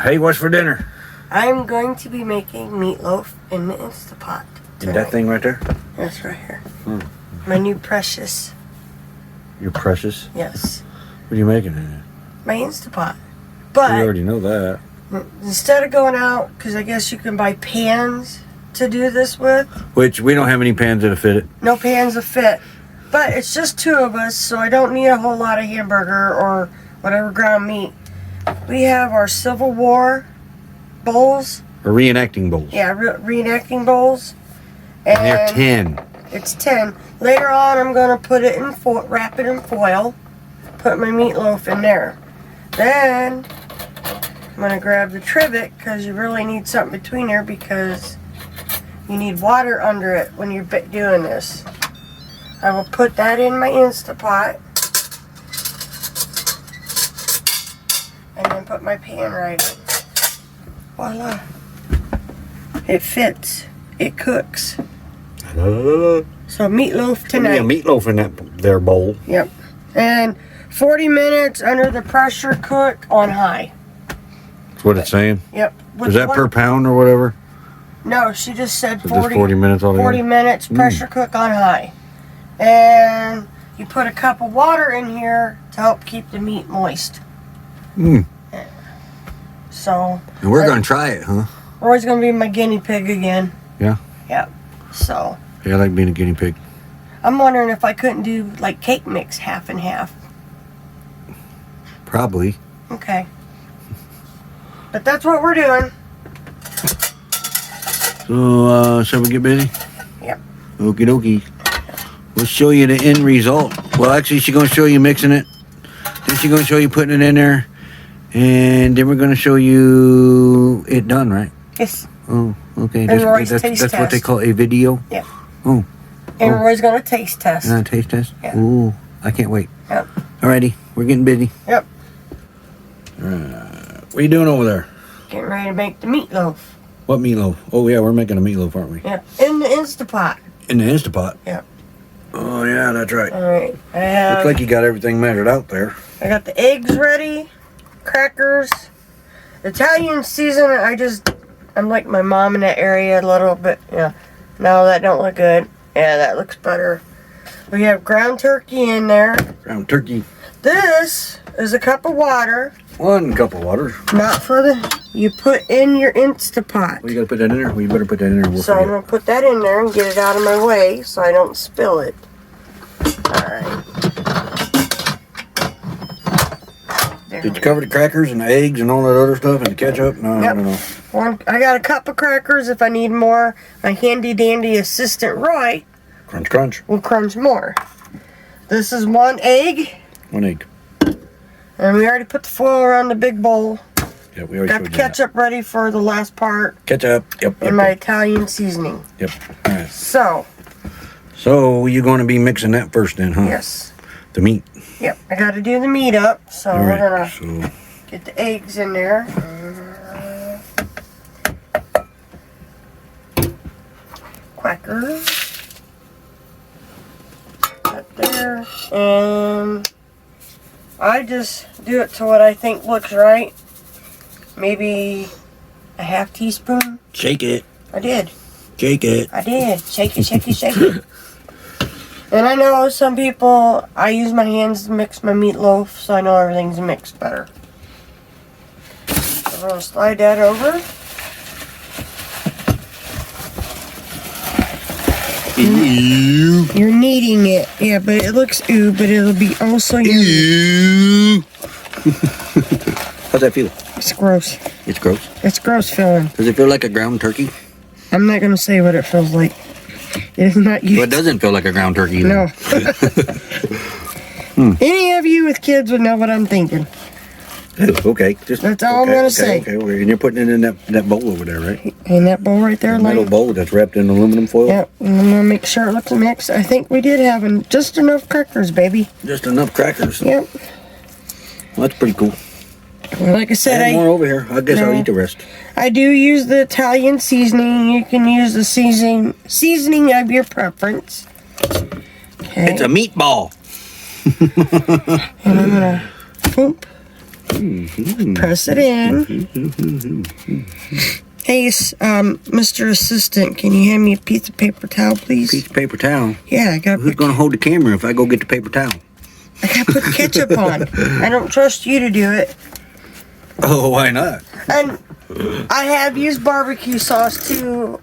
Hey, what's for dinner? I'm going to be making meatloaf in the Instapot tonight. In that thing right there? That's right here. My new precious. Your precious? Yes. What are you making in it? My Instapot. But We already know that. instead of going out, because I guess you can buy pans to do this with. Which we don't have any pans that'll fit it. No pans to fit. But it's just 2 of us, so I don't need a whole lot of hamburger or whatever ground meat. We have our Civil War bowls. Or reenacting bowls. Yeah, reenacting bowls. And they're 10. It's 10. Later on, I'm going to put it in wrap it in foil. Put my meatloaf in there. Then, I'm going to grab the trivet, because you really need something between there, because you need water under it when you're doing this. I will put that in my Instapot. And then put my pan right in. Voila. It fits. It cooks. So meatloaf tonight. Yeah, meatloaf in that there bowl. Yep. And 40 minutes under the pressure cook on high. That's what it's saying? Yep. Is that per pound or whatever? No, she just said So 40, just 40 minutes altogether? 40 minutes pressure cook on high. And you put a cup of water in here to help keep the meat moist. So. And we're going to try it, huh? Roy's going to be my guinea pig again. Yeah? Yep. So. Yeah, I like being a guinea pig. I'm wondering if I couldn't do like cake mix half and half. Probably. Okay. But that's what we're doing. So, shall we get busy? Yep. Okie dokie. We'll show you the end result. Well, actually, she's going to show you mixing it. Then she's going to show you putting it in there. And then we're going to show you it done, right? Yes. Oh, okay. And Roy's taste That's what they test. call a video? Yeah. Oh. And Roy's going to taste test. Taste test? Yeah. Ooh, I can't wait. Yep. Alrighty, we're getting busy. Yep. What are you doing over there? Getting ready to make the meatloaf. What meatloaf? Oh, yeah, we're making a meatloaf, aren't we? Yeah. In the Instapot. In the Instapot? Yep. Oh, yeah, that's right. Alright. Looks like you got everything measured out there. I got the eggs ready. Crackers. Italian season. I'm like my mom in that area a little bit. Yeah. No, that don't look good. Yeah, that looks better. We have ground turkey in there. Ground turkey. This is a cup of water. 1 cup of water. Not for the... You put in your Instapot. Well, you got to put that in there? Well, you better put that in there. We'll So I'm forget. going to put that in there and get it out of my way so I don't spill it. Alright. Did you cover the crackers and the eggs and all that other stuff and the ketchup? No, Yep. no. I got a cup of crackers if I need more. My handy dandy assistant Roy Crunch, crunch. will crunch more. This is 1 egg. 1 egg. And we already put the foil around the big bowl. Yeah, we already Got showed the you that. ketchup ready for the last part. Ketchup. Yep. And my Italian seasoning. Yep. All right. So, you're going to be mixing that first then, huh? yes. The meat. Yep, I got to do the meat up. So All we're right. going to get the eggs in there. Crackers. Right there. And I just do it to what I think looks right. Maybe a half teaspoon. Shake it. I did. Shake it. I did. Shake it, shake it, shake it. And I know some people, I use my hands to mix my meatloaf, so I know everything's mixed better. So we're going to slide that over. Ew. You're kneading it. Yeah, but it looks ooh, but it'll be also yummy. Ew. How's that feel? It's gross. It's gross. It's gross feeling. Does it feel like a ground turkey? I'm not going to say what it feels like. It is not you. Well, it doesn't feel like a ground turkey either. No. Any of you with kids would know what I'm thinking. Okay. That's all I'm going to say. Okay. And you're putting it in that bowl over there, right? In that bowl right there. A metal bowl that's wrapped in aluminum foil? Yep. And I'm going to make sure it looks mixed. I think we did have just enough crackers, baby. Just enough crackers. Yep. Well, that's pretty cool. Well, like I said, Add more over here. I guess I'll eat the rest. I do use the Italian seasoning. You can use the seasoning of your preference. Okay. It's a meatball. And I'm gonna boop. Press it in. Hey, Mr. Assistant, can you hand me a piece of paper towel, please? Piece of paper towel? Yeah, I got. Who's going to hold the camera if I go get the paper towel? I got to put ketchup on. I don't trust you to do it. Oh, why not? And I have used barbecue sauce too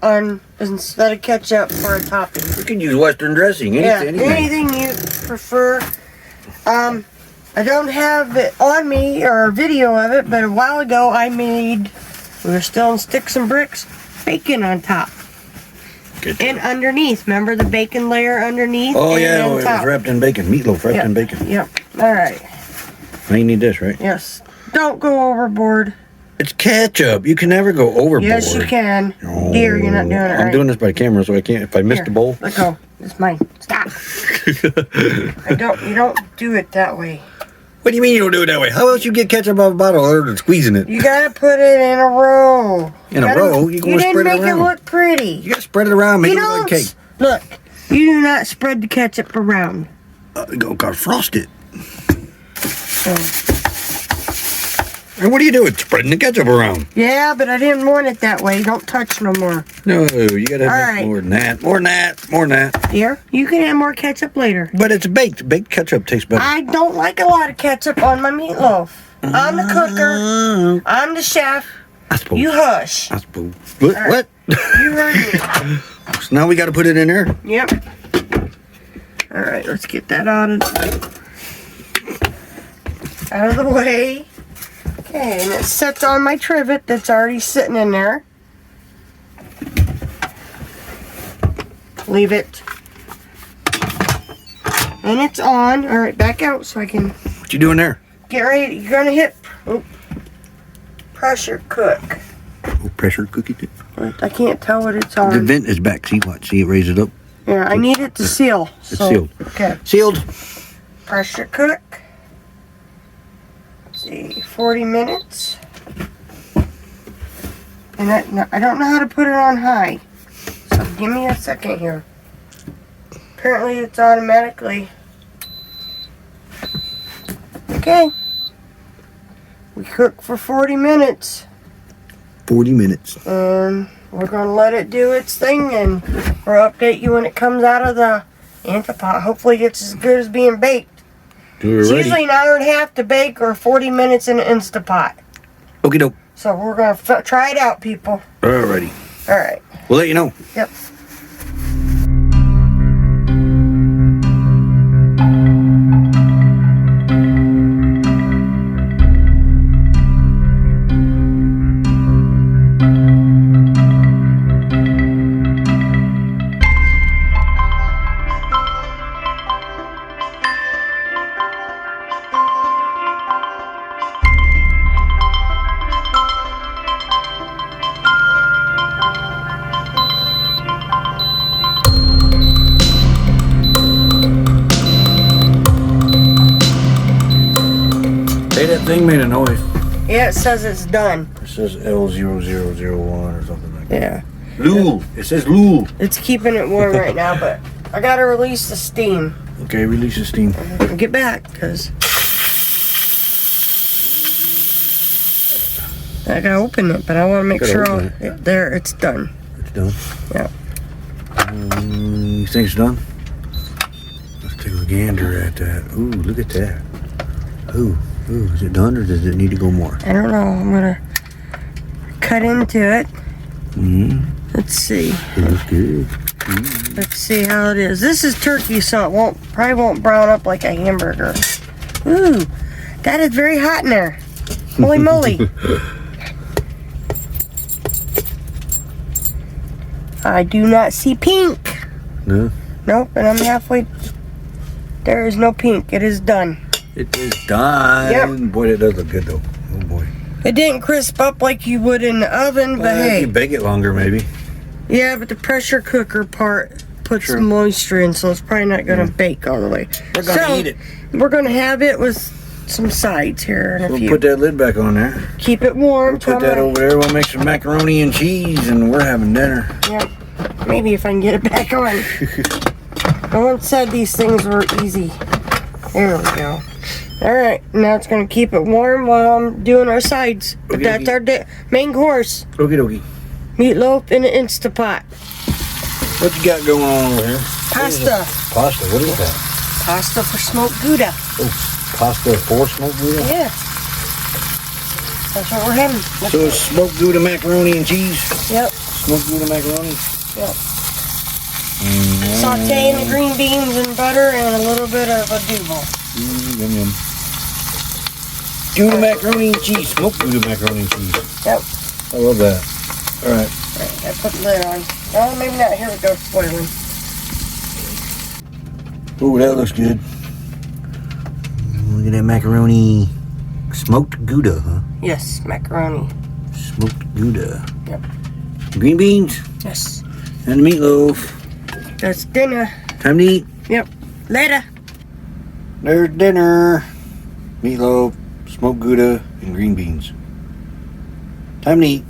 instead of ketchup for a topping. You can use Western dressing. Anything you prefer. I don't have it on me or a video of it, but a while ago we were still in Sticks and Bricks, bacon on top. Good. And underneath, remember the bacon layer underneath? Oh, and yeah, it was top. wrapped in bacon. Meatloaf wrapped in bacon. Yep. All right. Now you need this, right? Yes. Don't go overboard. It's ketchup. You can never go overboard. Yes, you can. Oh, Dear, you're not doing it right. I'm doing this by camera, so I can't. If I miss the bowl. Let go. It's mine. Stop. You don't do it that way. What do you mean you don't do it that way? How else you get ketchup out of a bottle other than squeezing it? You gotta put it in a row. In a row? You can didn't spread it make it around. look pretty. You gotta spread it around, make it look like cake. Look, you do not spread the ketchup around. Gotta frost it. So. And what are you doing? Spreading the ketchup around. Yeah, but I didn't want it that way. Don't touch no more. No, you gotta have right. more than that. More than that. More than that. Dear, you can have more ketchup later. But it's baked. Baked ketchup tastes better. I don't like a lot of ketchup on my meatloaf. I'm the cooker. I'm the chef. I suppose. You hush. I suppose. What? Right. What? You heard me. So now we gotta put it in there. Yep. All right, let's get that out of the way. Okay, and it sets on my trivet that's already sitting in there. Leave it. And it's on. All right, back out so I can What you doing there? get ready. You're gonna hit pressure cook. Oh, pressure cookie. I can't tell what it's The on. vent is back. See what? See it raise it up. Yeah, I need it to seal. It's sealed. Okay. Sealed. Pressure cook. Let's see, 40 minutes. And I don't know how to put it on high. So give me a second here. Apparently it's automatically. Okay. We cook for 40 minutes. 40 minutes. And we're going to let it do its thing, and we'll update you when it comes out of the Instapot. Hopefully it's as good as being baked. It's usually an hour and a half to bake or 40 minutes in an Instapot. Okie doke. So we're going to try it out, people. Alrighty. All right. We'll let you know. Yep. Hey, that thing made a noise. Yeah, it says it's done. It says L0001 or something like that. Yeah. Lul. It says Lul. It's keeping it warm right now, but I got to release the steam. Okay, release the steam. Get back, because I got to open it, but I want to make sure it's done. It's done. Yeah. You think it's done? Let's take a gander at that. Ooh, look at that. Ooh, is it done or does it need to go more? I don't know. I'm going to cut into it. Let's see. It looks good. Let's see how it is. This is turkey, so it probably won't brown up like a hamburger. Ooh, that is very hot in there. Holy moly. I do not see pink. No? Nope, and I'm halfway. There is no pink. It is done. It is done. Yep. Boy, that does look good though. Oh boy. It didn't crisp up like you would in the oven, but Well, hey. you bake it longer maybe. Yeah, but the pressure cooker part puts Sure. moisture in, so it's probably not going to bake all the way. We're going to eat it. We're going to have it with some sides here and a We'll few. put that lid back on there. Keep it warm. Put that over there. We'll make some macaroni and cheese and we're having dinner. Yep. Maybe if I can get it back on. No one said these things were easy. There we go. Alright, now it's going to keep it warm while I'm doing our sides. But Okay, that's our main course. Okie dokie. Meatloaf in an Instapot. What you got going on over here? Pasta. Pasta, what is that? Pasta for smoked Gouda. Oh, pasta for smoked Gouda? Yeah. That's what we're having. So it's smoked Gouda macaroni and cheese? Yep. Smoked Gouda macaroni? Yep. Sauteing the green beans and butter and a little bit of a duvel. Yum yum. Gouda macaroni and cheese. Smoked Gouda macaroni and cheese. Yep. I love that. Alright. Alright, I put the lid on. Oh, maybe not. Here we go. Boiling. Oh, that looks good. Look at that macaroni. Smoked Gouda, huh? Yes, macaroni. Smoked Gouda. Yep. Green beans Yes. and meatloaf. That's dinner. Time to eat. Yep. Later. There's dinner. Meatloaf, smoked Gouda, and green beans. Time to eat.